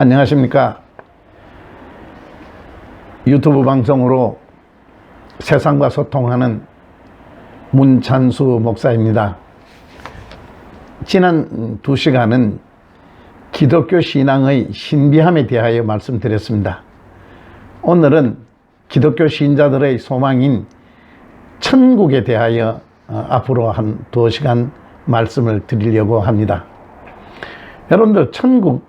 안녕하십니까. 유튜브 방송으로 세상과 소통하는 문찬수 목사입니다. 지난 2시간은 기독교 신앙의 신비함에 대하여 말씀드렸습니다. 오늘은 기독교 신자들의 소망인 천국에 대하여 앞으로 한 2시간 말씀을 드리려고 합니다. 여러분들 천국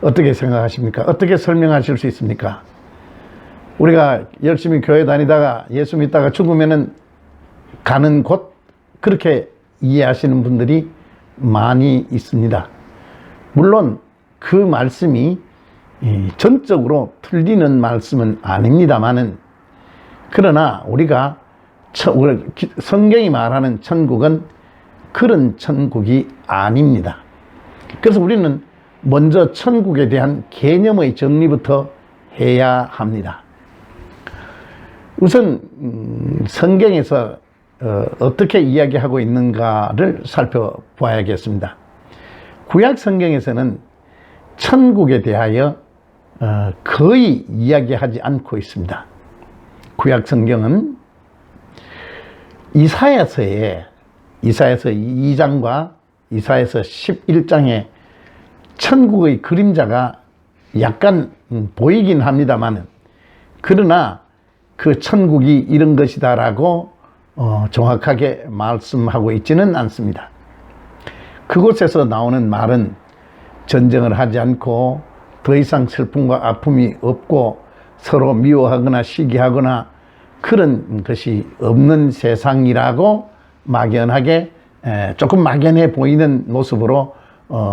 어떻게 생각하십니까? 어떻게 설명하실 수 있습니까? 우리가 열심히 교회 다니다가 예수 믿다가 죽으면은 가는 곳, 그렇게 이해하시는 분들이 많이 있습니다. 물론 그 말씀이 전적으로 틀리는 말씀은 아닙니다만은, 그러나 우리가 성경이 말하는 천국은 그런 천국이 아닙니다. 그래서 우리는 먼저 천국에 대한 개념의 정리부터 해야 합니다. 우선 성경에서 어떻게 이야기하고 있는가를 살펴봐야겠습니다. 구약 성경에서는 천국에 대하여 거의 이야기하지 않고 있습니다. 구약 성경은 이사야서 2장과 이사야서 11장에 천국의 그림자가 약간 보이긴 합니다만, 그러나 그 천국이 이런 것이다라고 정확하게 말씀하고 있지는 않습니다. 그곳에서 나오는 말은 전쟁을 하지 않고 더 이상 슬픔과 아픔이 없고 서로 미워하거나 시기하거나 그런 것이 없는 세상이라고 막연하게, 조금 막연해 보이는 모습으로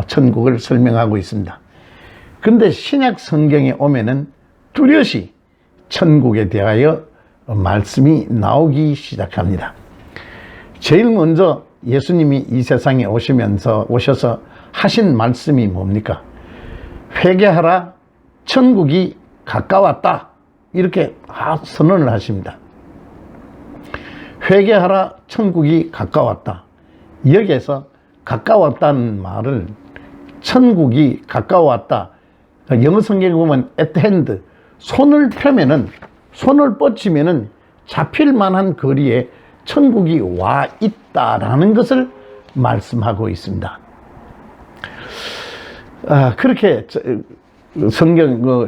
천국을 설명하고 있습니다. 그런데 신약 성경에 오면은 뚜렷이 천국에 대하여 말씀이 나오기 시작합니다. 제일 먼저 예수님이 이 세상에 오셔서 하신 말씀이 뭡니까? 회개하라, 천국이 가까웠다, 이렇게 선언을 하십니다. 회개하라, 천국이 가까웠다. 여기에서 가까웠다는 말을, 천국이 가까웠다, 영어 성경에 보면 at hand, 손을 펴면은, 손을 뻗치면은 잡힐 만한 거리에 천국이 와 있다라는 것을 말씀하고 있습니다. 그렇게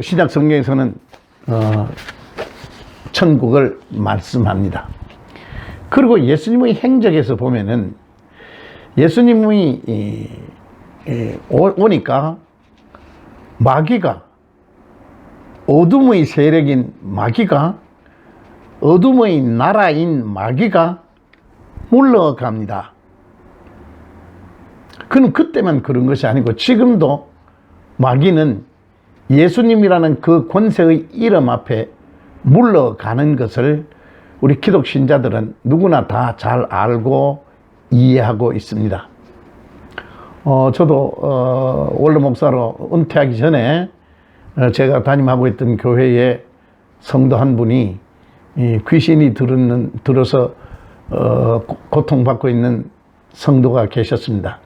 신약 성경에서는 천국을 말씀합니다. 그리고 예수님의 행적에서 보면은, 예수님이 오니까 마귀가, 어둠의 세력인 마귀가, 어둠의 나라인 마귀가 물러갑니다. 그는 그때만 그런 것이 아니고 지금도 마귀는 예수님이라는 그 권세의 이름 앞에 물러가는 것을 우리 기독 신자들은 누구나 다 잘 알고 이해하고 있습니다. 저도 원로 목사로 은퇴하기 전에 제가 담임하고 있던 교회에 성도 한 분이 귀신이 들어서 고통받고 있는 성도가 계셨습니다.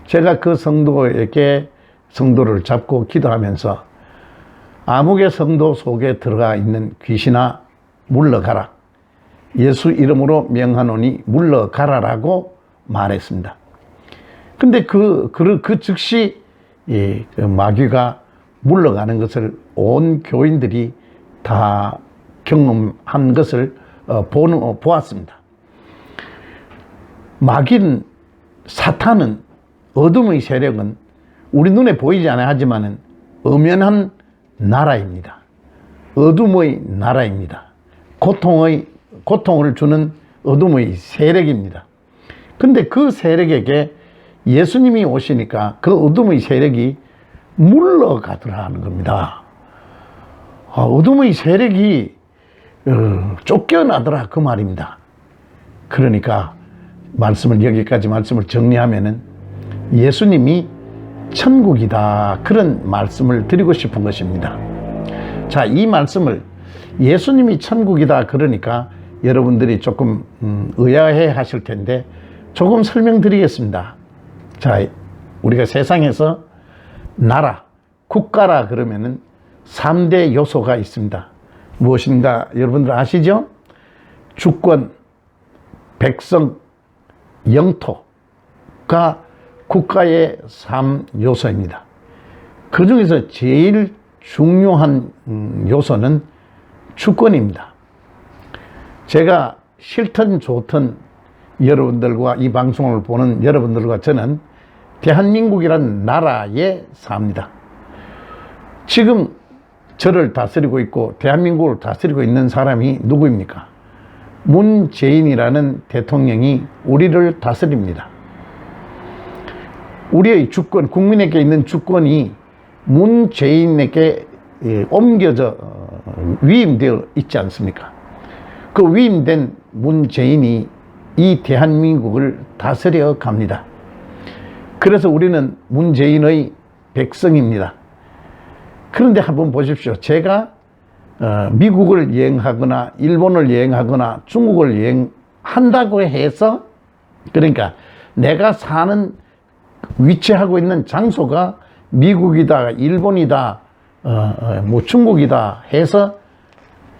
제가 그 성도에게 성도를 잡고 기도하면서, 아무개 성도 속에 들어가 있는 귀신아 물러가라, 예수 이름으로 명하노니 물러가라라고 말했습니다. 근데 그 즉시 그 마귀가 물러가는 것을 온 교인들이 다 경험한 것을 보았습니다. 마귀는, 사탄은, 어둠의 세력은 우리 눈에 보이지 않아야 하지만은 엄연한 나라입니다. 어둠의 나라입니다. 고통을 주는 어둠의 세력입니다. 근데 그 세력에게 예수님이 오시니까 그 어둠의 세력이 물러가더라는 겁니다. 어둠의 세력이 쫓겨나더라, 그 말입니다. 그러니까 여기까지 말씀을 정리하면은 예수님이 천국이다, 그런 말씀을 드리고 싶은 것입니다. 자, 이 말씀을 예수님이 천국이다 그러니까 여러분들이 조금 의아해 하실 텐데 조금 설명드리겠습니다. 자, 우리가 세상에서 나라, 국가라 그러면은 3대 요소가 있습니다. 무엇인가 여러분들 아시죠? 주권, 백성, 영토가 국가의 3요소입니다. 그 중에서 제일 중요한 요소는 주권입니다. 제가 싫든 좋든 여러분들과 이 방송을 보는 여러분들과 저는 대한민국이라는 나라에 삽니다. 지금 저를 다스리고 있고 대한민국을 다스리고 있는 사람이 누구입니까? 문재인이라는 대통령이 우리를 다스립니다. 우리의 주권, 국민에게 있는 주권이 문재인에게 옮겨져 위임되어 있지 않습니까? 그 위임된 문재인이 이 대한민국을 다스려 갑니다. 그래서 우리는 문재인의 백성입니다. 그런데 한번 보십시오. 제가 미국을 여행하거나 일본을 여행하거나 중국을 여행한다고 해서, 그러니까 내가 사는 위치하고 있는 장소가 미국이다, 일본이다, 뭐 중국이다 해서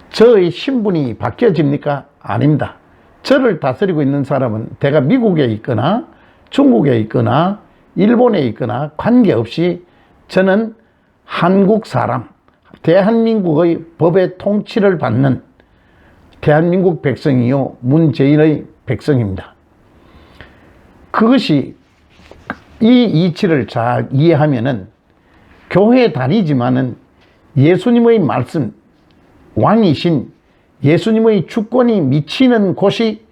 저의 신분이 바뀌어집니까? 아닙니다. 저를 다스리고 있는 사람은 내가 미국에 있거나 중국에 있거나 일본에 있거나 관계없이 저는 한국 사람, 대한민국의 법의 통치를 받는 대한민국 백성이요, 문재인의 백성입니다. 그것이 이 이치를 잘 이해하면은 교회에 다니지만은 예수님의 말씀, 왕이신 예수님의 주권이 미치는 곳이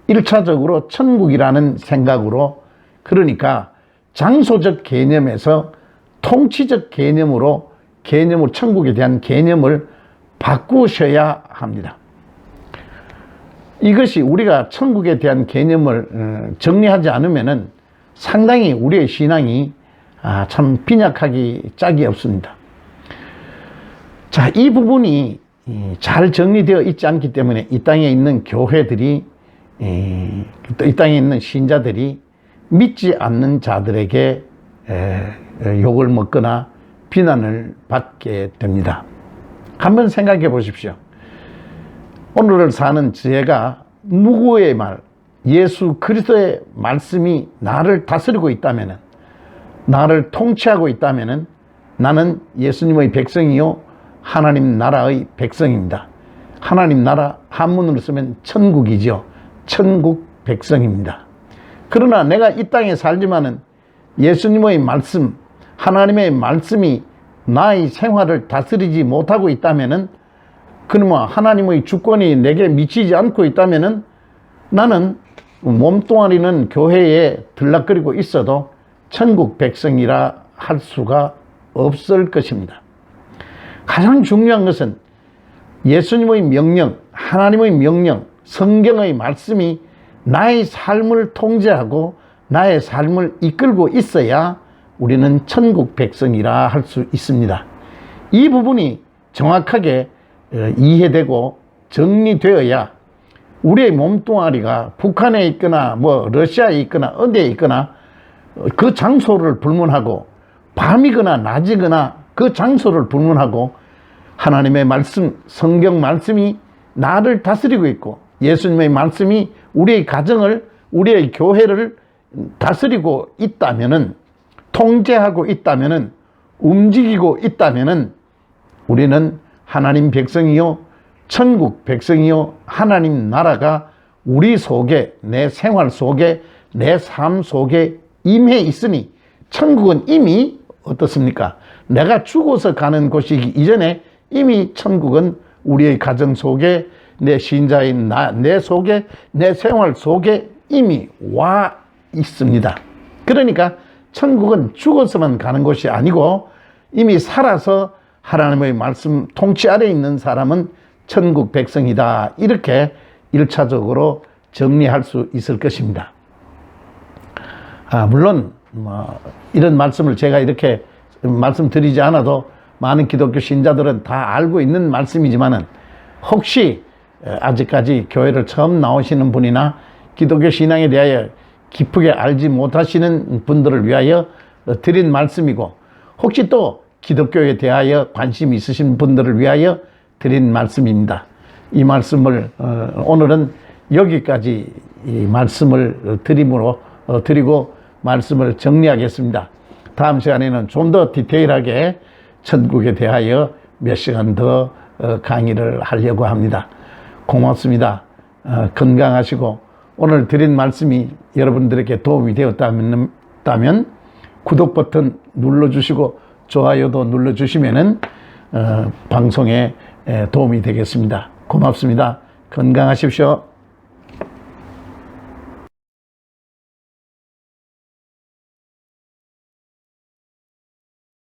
1차적으로 천국이라는 생각으로, 그러니까 장소적 개념에서 통치적 개념으로 천국에 대한 개념을 바꾸셔야 합니다. 이것이 우리가 천국에 대한 개념을 정리하지 않으면은 상당히 우리의 신앙이 참 빈약하기 짝이 없습니다. 자, 이 부분이 잘 정리되어 있지 않기 때문에 이 땅에 있는 교회들이, 또 이 땅에 있는 신자들이 믿지 않는 자들에게 욕을 먹거나 비난을 받게 됩니다. 한번 생각해 보십시오. 오늘을 사는 제가 누구의 말, 예수 그리스도의 말씀이 나를 다스리고 있다면, 나를 통치하고 있다면 나는 예수님의 백성이요, 하나님 나라의 백성입니다. 하나님 나라 한문으로 쓰면 천국이죠. 천국 백성입니다. 그러나 내가 이 땅에 살지만은 예수님의 말씀, 하나님의 말씀이 나의 생활을 다스리지 못하고 있다면은, 그러면 하나님의 주권이 내게 미치지 않고 있다면은 나는 몸뚱아리는 교회에 들락거리고 있어도 천국 백성이라 할 수가 없을 것입니다. 가장 중요한 것은 예수님의 명령, 하나님의 명령, 성경의 말씀이 나의 삶을 통제하고 나의 삶을 이끌고 있어야 우리는 천국 백성이라 할 수 있습니다. 이 부분이 정확하게 이해되고 정리되어야 우리의 몸뚱아리가 북한에 있거나 뭐 러시아에 있거나 어디에 있거나 그 장소를 불문하고, 밤이거나 낮이거나 그 장소를 불문하고 하나님의 말씀, 성경 말씀이 나를 다스리고 있고 예수님의 말씀이 우리의 가정을, 우리의 교회를 다스리고 있다면은, 통제하고 있다면은, 움직이고 있다면은 우리는 하나님 백성이요, 천국 백성이요, 하나님 나라가 우리 속에, 내 생활 속에, 내 삶 속에 임해 있으니, 천국은 이미 어떻습니까? 내가 죽어서 가는 곳이기 이전에 이미 천국은 우리의 가정 속에, 내 신자인 내 속에, 내 생활 속에 이미 와 있습니다. 그러니까 천국은 죽어서만 가는 곳이 아니고 이미 살아서 하나님의 말씀 통치 아래 있는 사람은 천국 백성이다. 이렇게 1차적으로 정리할 수 있을 것입니다. 물론 이런 말씀을 제가 이렇게 말씀드리지 않아도 많은 기독교 신자들은 다 알고 있는 말씀이지만은, 혹시 아직까지 교회를 처음 나오시는 분이나 기독교 신앙에 대하여 깊게 알지 못하시는 분들을 위하여 드린 말씀이고, 혹시 또 기독교에 대하여 관심 있으신 분들을 위하여 드린 말씀입니다. 이 말씀을 오늘은 여기까지 이 말씀을 드리고 말씀을 정리하겠습니다. 다음 시간에는 좀 더 디테일하게 천국에 대하여 몇 시간 더 강의를 하려고 합니다. 고맙습니다. 건강하시고 오늘 드린 말씀이 여러분들에게 도움이 되었다면 구독 버튼 눌러주시고 좋아요도 눌러주시면은 방송에 도움이 되겠습니다. 고맙습니다. 건강하십시오.